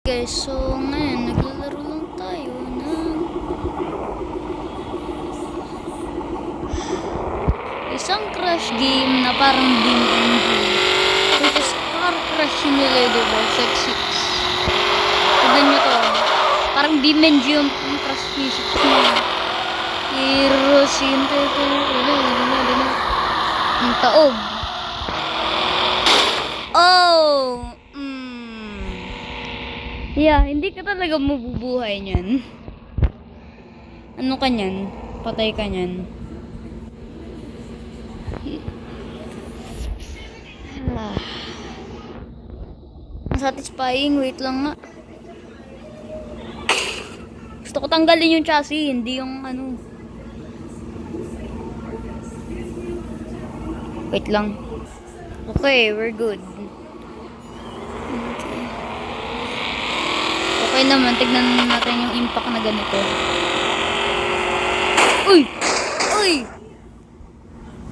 guys, so ngayon naglalaro lang tayo ng isang crash game na parang BeamNG, which is Car Crash Simulator Versus 6. Tignan nyo to, parang BeamNG yung crash physics niya. Heroes into ang taob. Oh! Yeah, hindi ka talaga mabubuhay niyan. Ano ka niyan? Patay ka niyan. Ang satisfying. Wait lang nga. Gusto ko tanggalin yung chassis, hindi yung ano. Wait lang. Okay, we're good. Okay naman, tignan natin yung impact na ganito. Uy! Uy!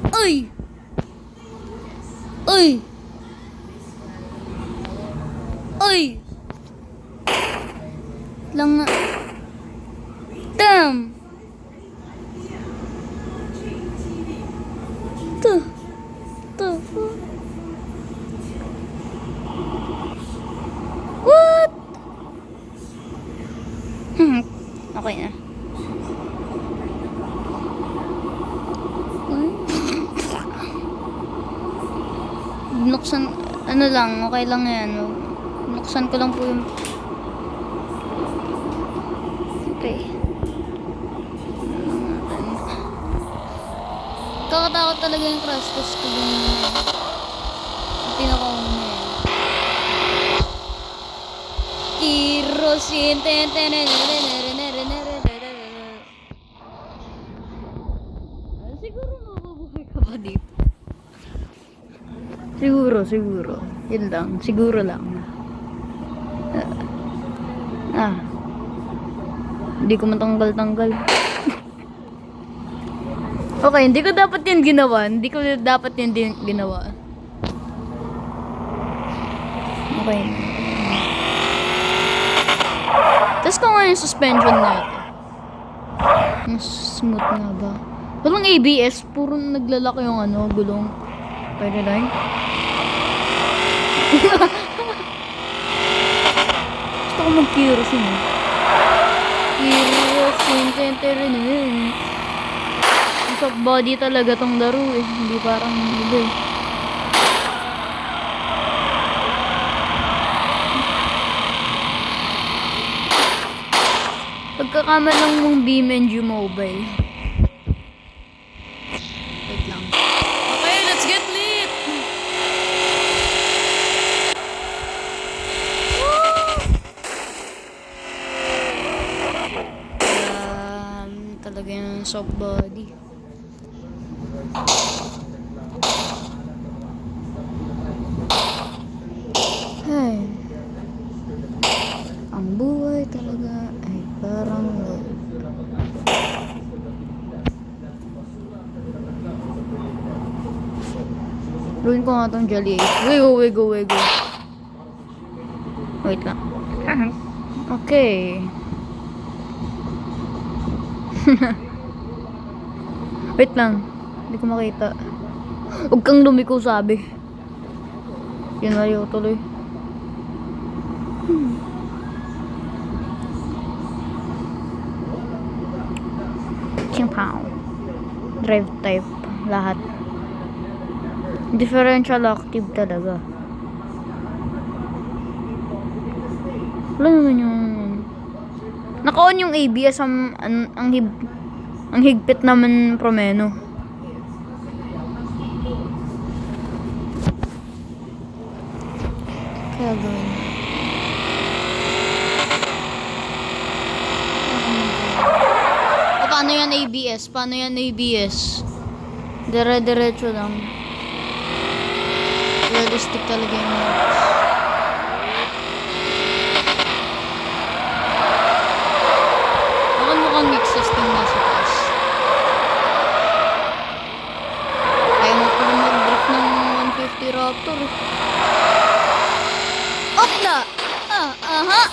Uy! Uy! Uy! Lang nga. Damn! Tuh! Tuh! What? Okay na. Binuksan, ano lang, okay lang yan. Binuksan ko lang po yung... Okay. Kakatakot talaga yung crash test ko yung pinakauna na yan. Kirosin, siguro mabubuhay ka pa dito. Siguro. Yun lang. Siguro lang. Hindi ko matanggal-tanggal. Okay, hindi ko dapat yun ginawa. Okay. Test ko nga yung suspension natin. Mas smooth nga ba? Walang ABS. Puro naglalaki yung ano, gulong. Pwede lang. Gusto ko mag-kerosene eh. Kerosene. Soft body talaga tong laro eh. Hindi parang iba eh. Pagkakamalang mong BeamNG Mobile. Wait lang. Okay, let's get lit! Talaga yung soft body. Hey. Ang buhay talaga ay parang luin ko nga itong Jelly Ace. Wego. Wait lang. Okay. Wait lang. Hindi ko makita. Huwag kang lumiko, sabi. Yun ayaw tuloy. Chingpao. Drive type. Lahat. Differential active talaga. Wala naman yung... Naka-on yung ABS ang higpit naman promeno. Kaya gawin. Paano yan ABS? Dire-diretso lang. Realistic talaga yung maps. Mukhang existing na sa taas. Kaya mo pa mag-drift ng 150 Raptor. Op na! Aha!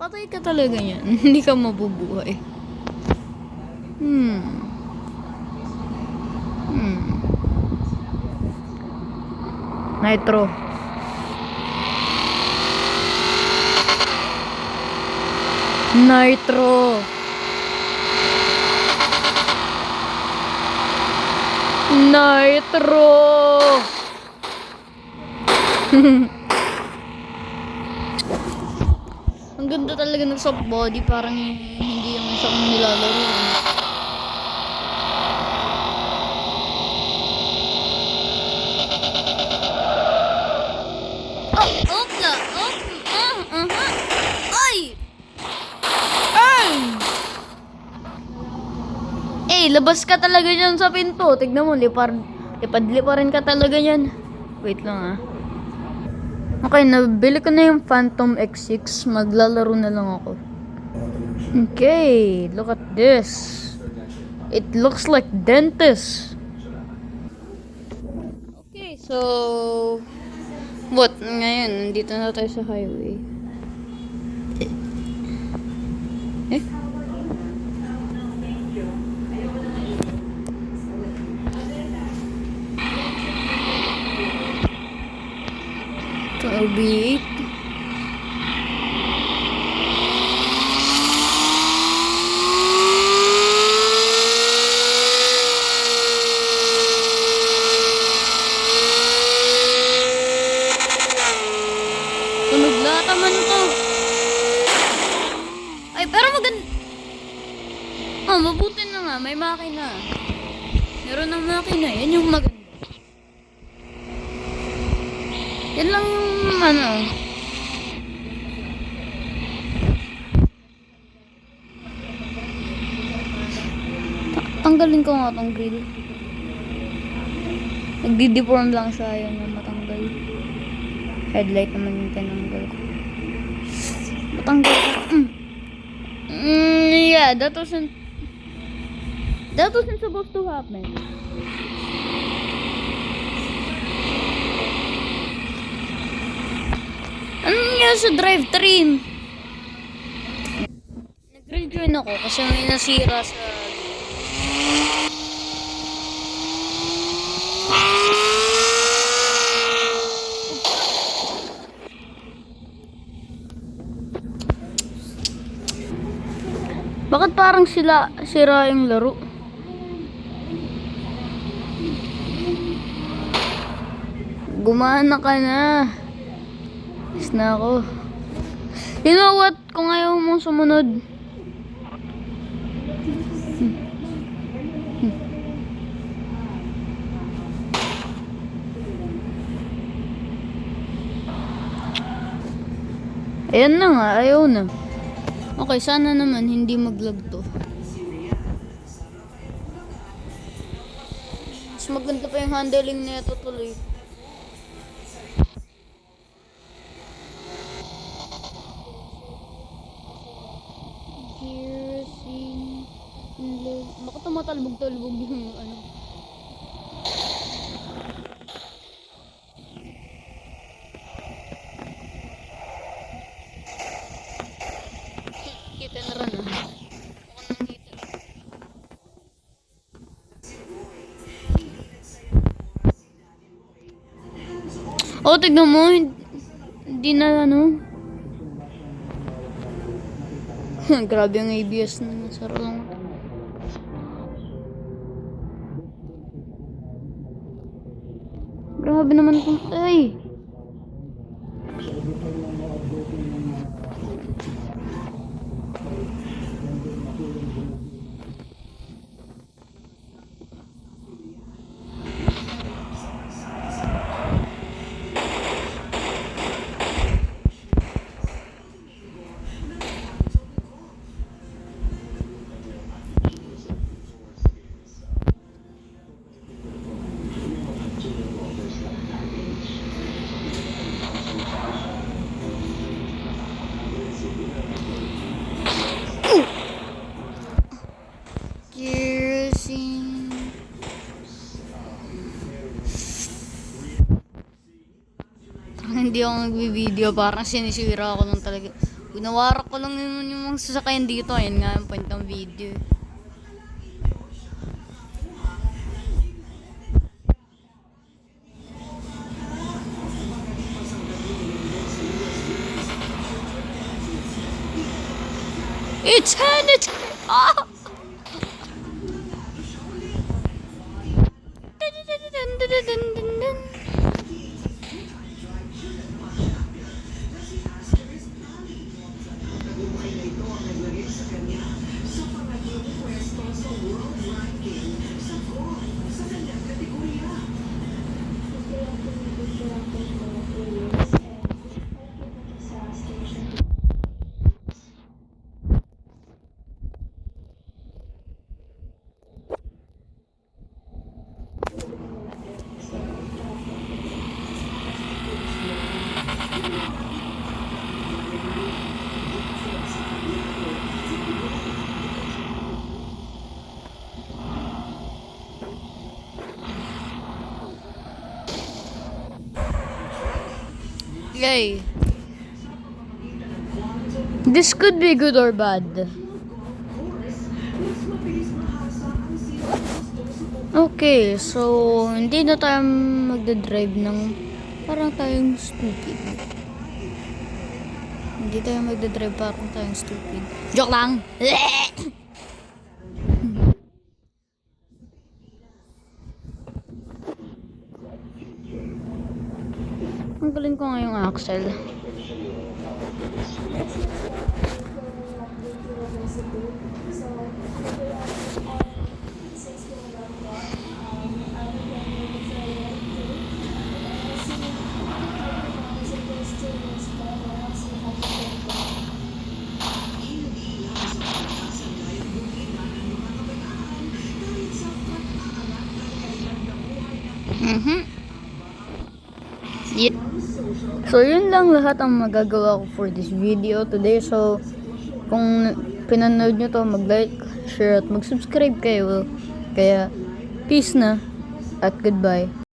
patay ka talaga yan. Hindi ka mabubuhay. Nitro. Nitro. Nitro. Ang ganda talaga ng soft body, parang hindi yung isa kong nilalaro. Oh, opla, ay! Ay! Eh, labas ka talaga dyan sa pinto. Tignan mo, lipad-liparin ka talaga yan. Wait lang ah. Okay, nabili ko na yung Phantom X6. Maglalaro na lang ako. Okay, look at this. It looks like dentist. Okay, so what? Ngayon, nandito na tayo sa highway. Eh? Albeit tunog lata man to. Ay, pero maganda. Oh, mabuti na nga, may makina. Meron ng makina, yan yung maganda. Yan lang yung ano. Tanggalin ko nga tong grill. Nagdi-deform lang siya, yun yung matanggal. Headlight naman yung tinanggal ko. Matanggal ko. Yeah, that wasn't supposed to happen. Ano nga sa drivetrain? Nag-rejoin ako kasi may nasira sa bakit parang sira yung laro? Gumana ka na. Is na ako. You know what? Kung ayaw mong sumunod. Ayan na nga, ayaw na. Okay, sana naman hindi mag-lag to. Mas maganda pa yung handling nito tuloy. Kerosene. Bakit tumatalbog-talbog yung ano? Kita na rin ah. Mukhang nakita. Oh, tignan mo. Hindi na ano. Grabe yung ABS na nasara lang. Grabe naman kung ay. Kerosene. Hindi ako nagbi-video, parang sinisira ako lang talaga. Pinawara ko lang yung mga sasakyan dito. Ayan nga yung point ng video. Eternity! Ah! Yay. This could be good or bad. Okay, so hindi na tayo magdadrive ng parang tayong stupid. Hindi tayo magdadrive parang tayong stupid. Joke lang! Ang galing ko nga yung axle. Yeah. So, yun lang lahat ang magagawa ko for this video today. So, kung pinanood nyo to, mag-like, share, at mag-subscribe kayo. Kaya, peace na, at goodbye.